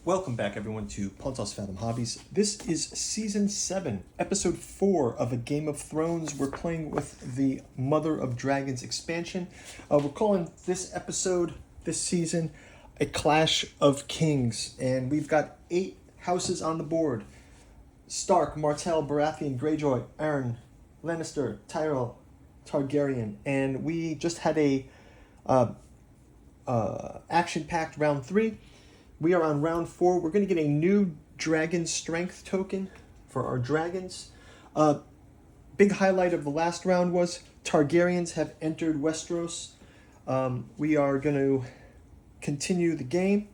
Welcome back, everyone, to Pontos Fathom Hobbies. This is Season 7, Episode 4 of A Game of Thrones. We're playing with the Mother of Dragons expansion. We're calling this episode, this season, A Clash of Kings. And we've got 8 houses on the board. Stark, Martell, Baratheon, Greyjoy, Arryn, Lannister, Tyrell, Targaryen. And we just had a action-packed round 3. We are on round 4. We're going to get a new dragon strength token for our dragons. Big highlight of the last round was Targaryens have entered Westeros. We are going to continue the game.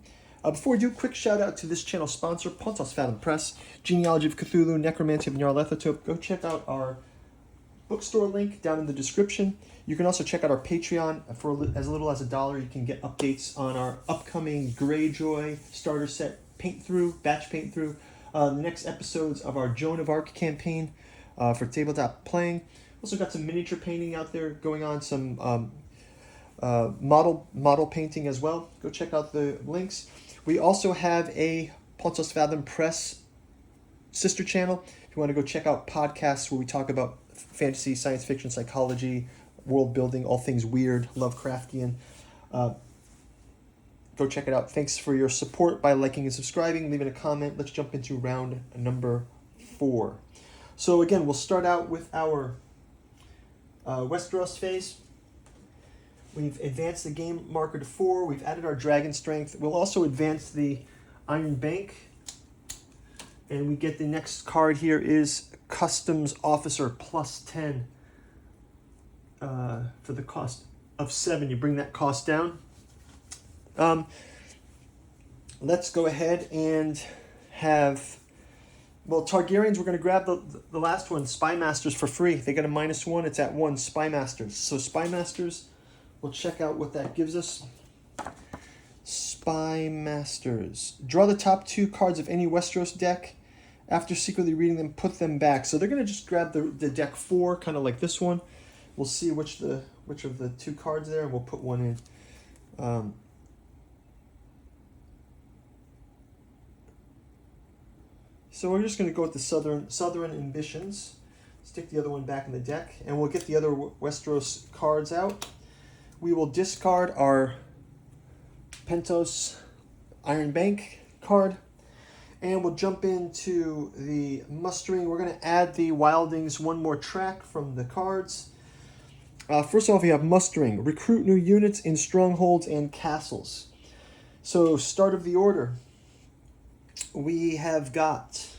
Before we do, quick shout out to this channel sponsor, Pontos Fathom Press, Genealogy of Cthulhu, Necromancy of Nyarlathotep. Go check out our bookstore link down in the description. You can also check out our Patreon. For as little as $1, you can get updates on our upcoming Greyjoy starter set batch paint through. The next episodes of our Joan of Arc campaign for tabletop playing. Also got some miniature painting out there going on, some model painting as well. Go check out the links. We also have a Pontos Fathom Press sister channel. If you want to go check out podcasts where we talk about fantasy, science fiction, psychology, world building, all things weird, Lovecraftian. Go check it out. Thanks for your support by liking and subscribing, leaving a comment. Let's jump into round number 4. So again, we'll start out with our Westeros phase. We've advanced the game marker to 4. We've added our dragon strength. We'll also advance the Iron Bank. And we get the next card here is Customs Officer plus 10 for the cost of 7. You bring that cost down. Let's go ahead and have... Well, Targaryens, we're going to grab the last one, Spy Masters, for free. They get a -1. It's at 1, Spy Masters. So Spy Masters, we'll check out what that gives us. Spy Masters. Draw the top 2 cards of any Westeros deck. After secretly reading them, put them back. So they're going to just grab the deck 4, kind of like this one. We'll see which of the 2 cards there, and we'll put one in. So we're just going to go with the Southern Ambitions. Stick the other one back in the deck, and we'll get the other Westeros cards out. We will discard our Pentos Iron Bank card. And we'll jump into the mustering. We're going to add the Wildings one more track from the cards. First off, we have mustering. Recruit new units in strongholds and castles. So, start of the order. We have got...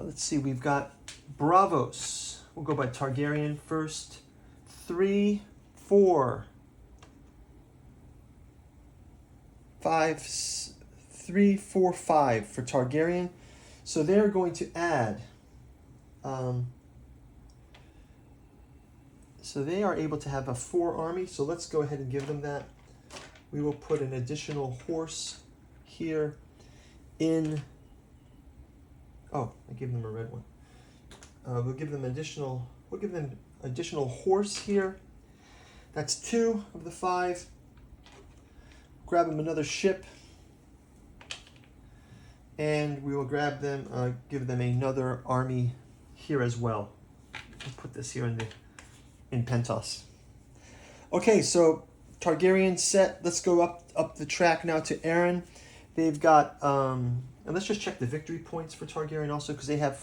let's see, we've got Bravos. We'll go by Targaryen first. 3, 4, 5, 3, 4, 5 for Targaryen. So they're going to add, so they are able to have a 4 army. So let's go ahead and give them that. We will put an additional horse here in, oh, I gave them a red one. We'll give them additional horse here. That's 2 of the 5. Grab them another ship. And we will grab them, give them another army here as well. We'll put this here in Pentos. Okay, so Targaryen set. Let's go up the track now to Arryn. They've got, and let's just check the victory points for Targaryen also, because they have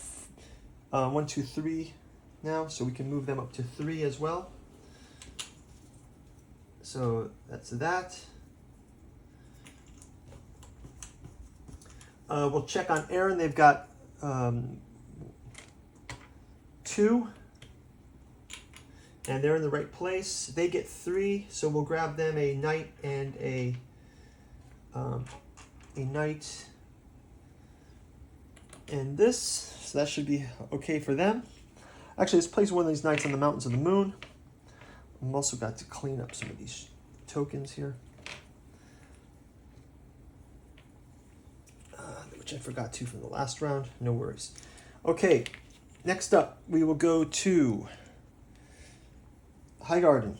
1, 2, 3 now, so we can move them up to 3 as well. So that's that. We'll check on Arryn. They've got 2. And they're in the right place. They get 3, so we'll grab them a knight and a knight and this. So that should be okay for them. Actually, let's place one of these knights on the Mountains of the Moon. I've also got to clean up some of these tokens here. Which I forgot to from the last round. No worries. Okay, next up, we will go to High Garden.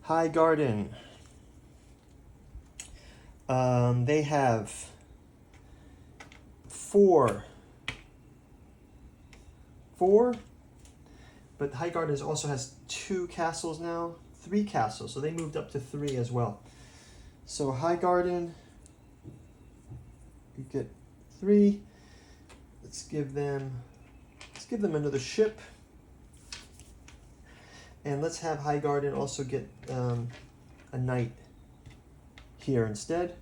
High Garden. They have 4, but High Garden also has 2 castles now, 3 castles, so they moved up to 3 as well. So High Garden, you get 3. Let's give them another ship, and let's have High Garden also get a knight here instead.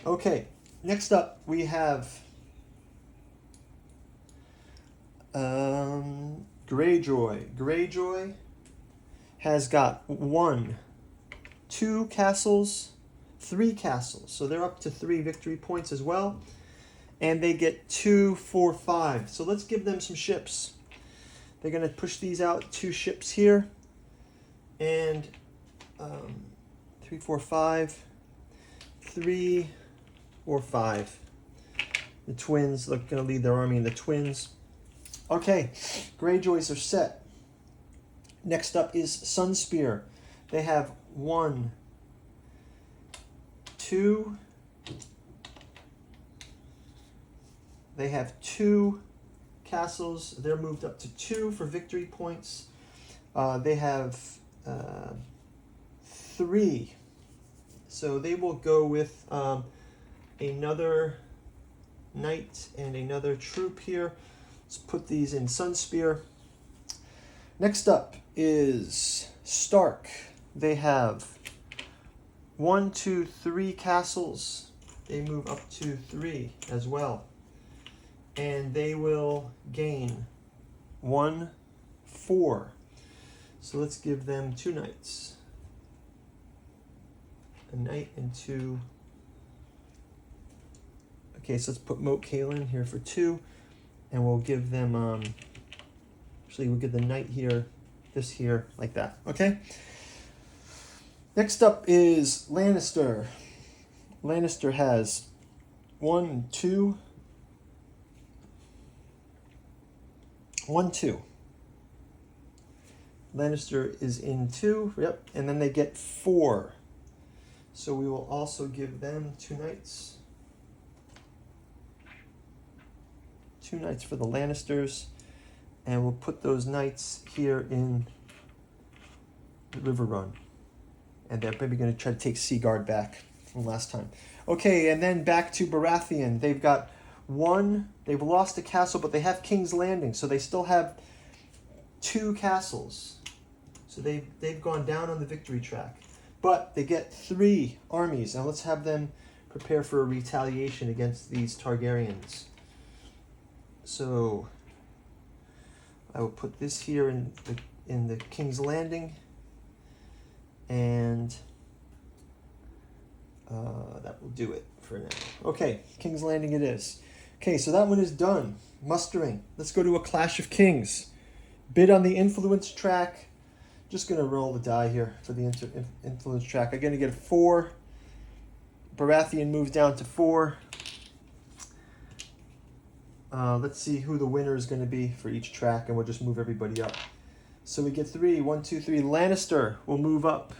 Okay, next up we have Greyjoy. Greyjoy has got 1, 2 castles, 3 castles, so they're up to 3 victory points as well, and they get 2, 4, 5. So let's give them some ships. They're going to push these out, 2 ships here, and 3, 4, 5, 3 or 5. The twins are going to lead their army in the twins. Okay, Greyjoys are set. Next up is Sunspear. They have 1, 2. They have 2 castles. They're moved up to 2 for victory points. They have 3. So they will go with another knight and another troop here. Let's put these in Sunspear. Next up is Stark. They have 1, 2, 3 castles. They move up to 3 as well. And they will gain 1, 4. So let's give them 2 knights. A knight and 2. Okay, so let's put Moat Cailin here for 2. And we'll give them, actually we'll give the knight here, this here, like that, okay? Next up is Lannister. Lannister has 1, 2. 1, 2. Lannister is in 2, yep, and then they get 4. So we will also give them 2 knights. 2 knights for the Lannisters, and we'll put those knights here in the River Run. And they're maybe going to try to take Seaguard back from last time. Okay, and then back to Baratheon. They've got 1, they've lost a castle, but they have King's Landing, so they still have 2 castles. So they've gone down on the victory track. But they get 3 armies. Now let's have them prepare for a retaliation against these Targaryens. So I will put this here in the King's Landing, and that will do it for now. Okay, King's Landing it is. Okay, so that one is done. Mustering. Let's go to a Clash of Kings. Bid on the influence track. Just going to roll the die here for the influence track. I'm going to get a 4. Baratheon moves down to 4. Let's see who the winner is going to be for each track, and we'll just move everybody up. So we get 3. 1, 2, 3. Lannister will move up.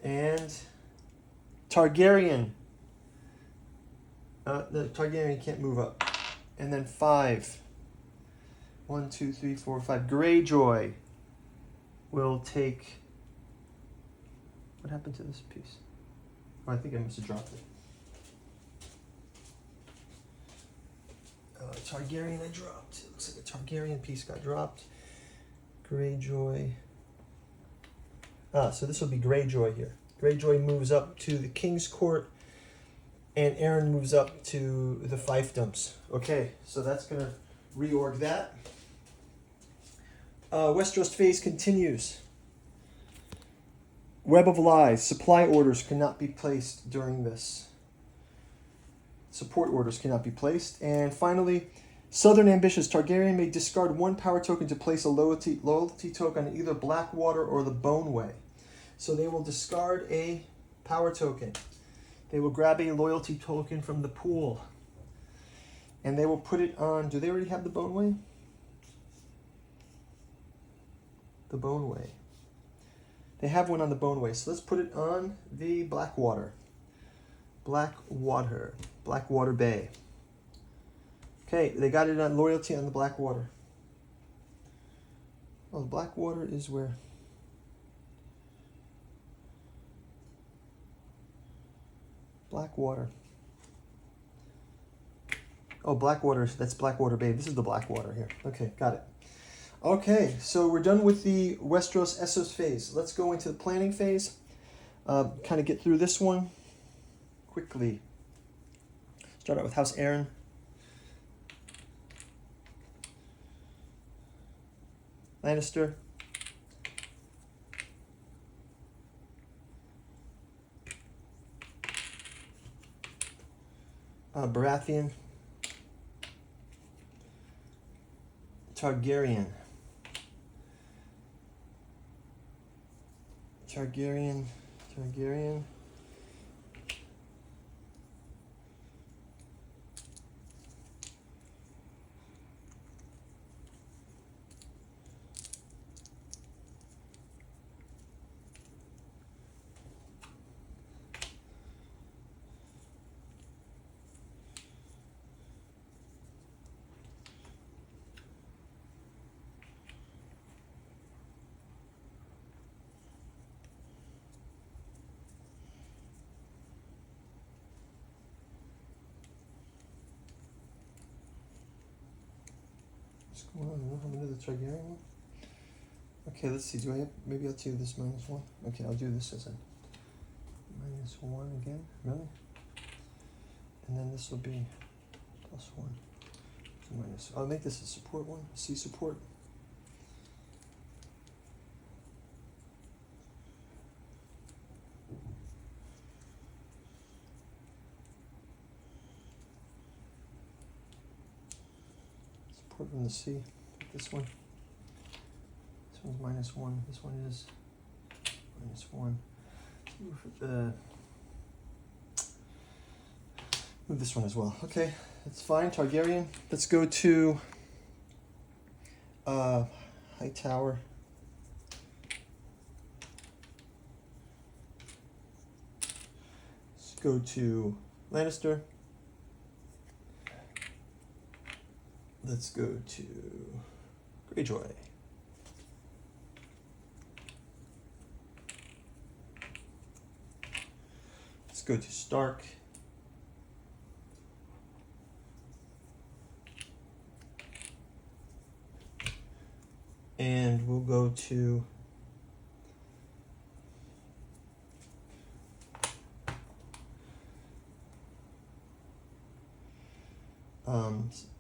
And Targaryen. The Targaryen can't move up. And then 5. 1, 2, 3, 4, 5. Greyjoy will take... What happened to this piece? Oh, I think I must have dropped it. Targaryen I dropped. It looks like a Targaryen piece got dropped. Greyjoy. So this will be Greyjoy here. Greyjoy moves up to the King's Court, and Aaron moves up to the fiefdoms. Okay, so that's going to reorg that. Westeros phase continues. Web of Lies. Supply orders cannot be placed during this. Support orders cannot be placed. And finally, Southern Ambitious. Targaryen may discard 1 power token to place a loyalty token on either Blackwater or the Boneway. So they will discard a power token. They will grab a loyalty token from the pool. And they will put it on... Do they already have the Boneway? the Boneway. They have one on the Boneway, so let's put it on the Blackwater. Blackwater Bay. Okay, they got it on loyalty on the Blackwater. Oh, the Blackwater is where? Blackwater. Oh, Blackwater, that's Blackwater Bay. This is the Blackwater here. Okay, got it. Okay, so we're done with the Westeros Essos phase. Let's go into the planning phase. Kind of get through this one quickly. Start out with House Aaron. Lannister. Baratheon. Targaryen. What's going on? I'm gonna do the Targaryen one. Okay, let's see. Do I have? Maybe I'll do this -1. Okay, I'll do this as a -1 again. Really? And then this will be +1. Minus. I'll make this a support one. C support. Support from the C. This one. This one's -1. This one is -1. Move this one as well. Okay, that's fine. Targaryen. Let's go to Hightower. Let's go to Lannister. Let's go to Greyjoy. Let's go to Stark. And we'll go to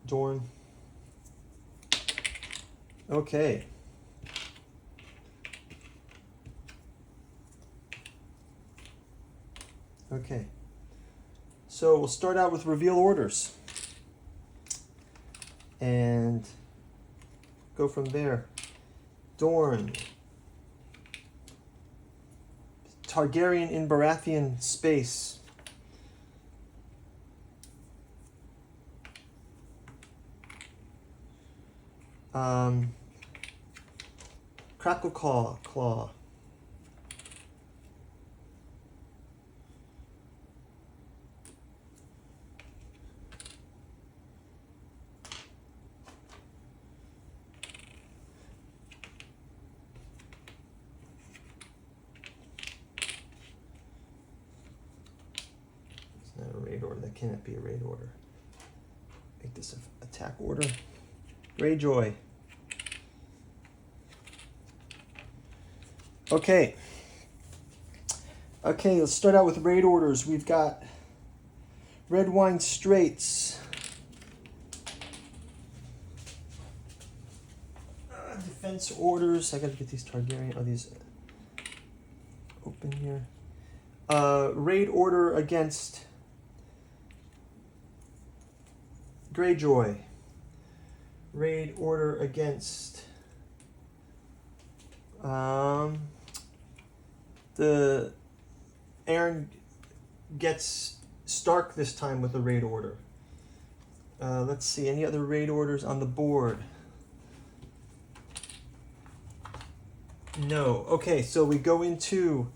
Dorne. Okay. Okay. So we'll start out with reveal orders. And go from there. Dorne. Targaryen in Baratheon space. Crackle Claw. It's not a raid order. That cannot be a raid order. Make this an attack order. Greyjoy. Okay. Okay, let's start out with raid orders. We've got Red Wine Straits. Defense orders. I gotta get these Targaryen. Are these open here? Raid order against Greyjoy. Raid order against the Aaron gets Stark this time with a raid order. Let's see, any other raid orders on the board? No. Okay, so we go into,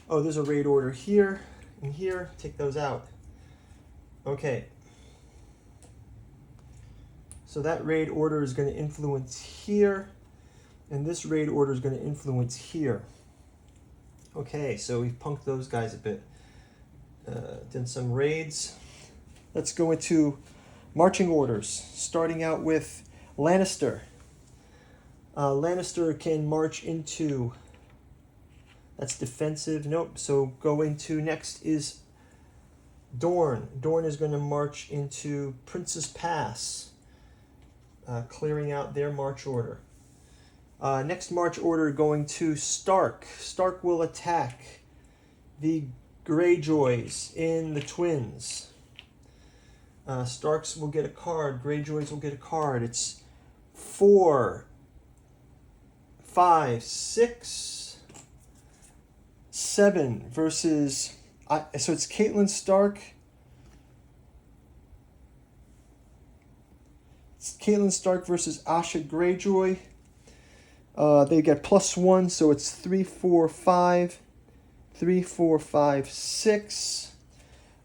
oh, there's a raid order here and here. Take those out. Okay. So that raid order is going to influence here, and this raid order is going to influence here. Okay, so we've punked those guys a bit. Did some raids. Let's go into marching orders, starting out with Lannister. Lannister can march into, that's defensive, nope. So go into, next is Dorne. Dorne is going to march into Prince's Pass, clearing out their march order. Next march order going to Stark. Stark will attack the Greyjoys in the Twins. Starks will get a card. Greyjoys will get a card. It's 4, 5, 6, 7 versus... so it's Catelyn Stark. It's Catelyn Stark versus Asha Greyjoy. They get +1, so it's 3, 4, 5. 3, 4, 5, 6.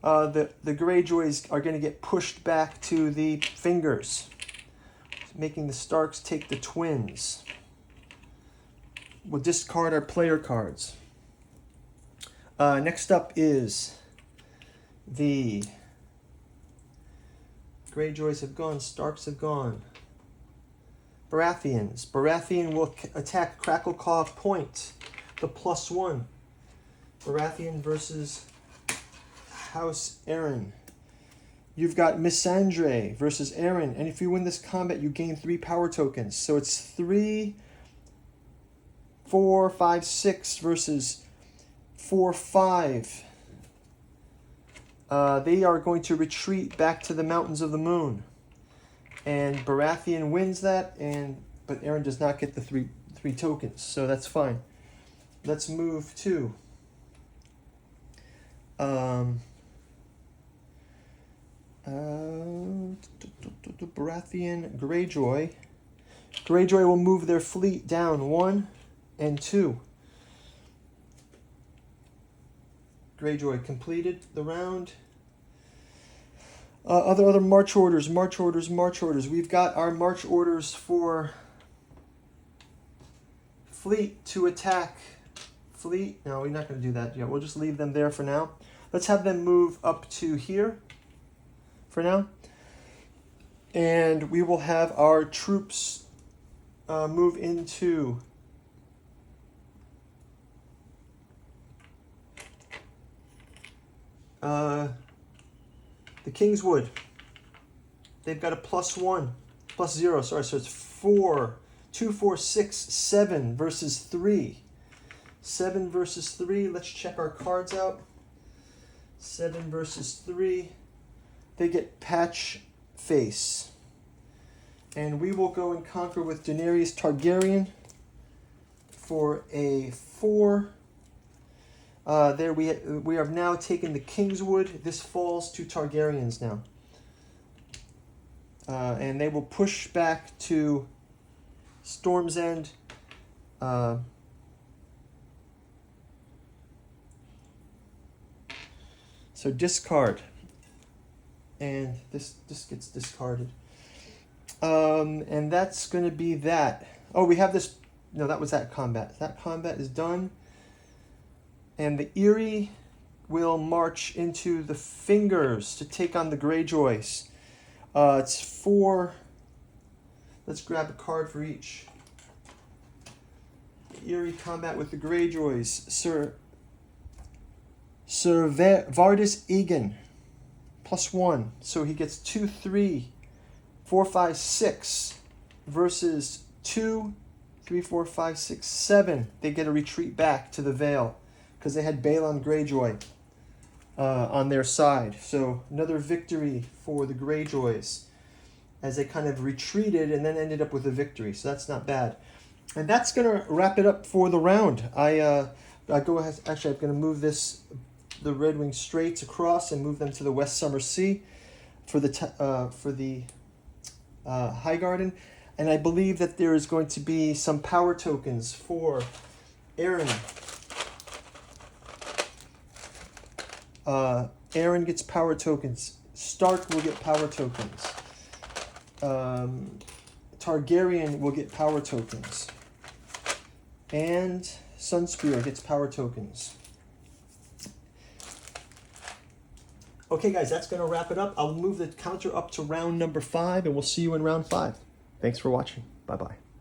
The Greyjoys are going to get pushed back to the fingers, making the Starks take the Twins. We'll discard our player cards. Next up is the Greyjoys have gone, Starks have gone. Baratheons. Baratheon will attack Crackleclaw Point, the +1. Baratheon versus House Aaron. You've got Missandre versus Aaron, and if you win this combat, you gain 3 power tokens. So it's 3, 4, 5, 6 versus 4, 5. They are going to retreat back to the Mountains of the Moon, and Baratheon wins that, but Aaron does not get the three tokens, so that's fine. Let's move to Baratheon Greyjoy. Greyjoy will move their fleet down 1 and 2. Greyjoy completed the round. Other march orders. We've got our march orders for fleet to attack. Fleet, no, we're not going to do that yet. We'll just leave them there for now. Let's have them move up to here for now. And we will have our troops move into the Kingswood. They've got a +0, sorry, so it's 4, 2, 4, 6, 7 versus 3. 7 versus 3, let's check our cards out. 7 versus 3, they get Patch Face. And we will go and conquer with Daenerys Targaryen for a 4. There we have now taken the Kingswood. This falls to Targaryens now. And they will push back to Storm's End. So discard. And this gets discarded. And that's going to be that. Oh, we have this. No, that was that combat. That combat is done. And the Eyrie will march into the Fingers to take on the Greyjoys. It's 4. Let's grab a card for each. The Eyrie combat with the Greyjoys. Sir Vardis Egan. +1. So he gets 2, 3, 4, 5, 6 versus 2, 3, 4, 5, 6, 7. They get a retreat back to the Vale because they had Balon Greyjoy on their side. So another victory for the Greyjoys as they kind of retreated and then ended up with a victory. So that's not bad. And that's going to wrap it up for the round. I'm going to move the Red Wing Straits across and move them to the West Summer Sea for the Highgarden. And I believe that there is going to be some power tokens for Aaron. Aaron gets power tokens. Stark will get power tokens. Targaryen will get power tokens. And Sunspear gets power tokens. Okay, guys, that's going to wrap it up. I'll move the counter up to round number 5, and we'll see you in round 5. Thanks for watching. Bye-bye.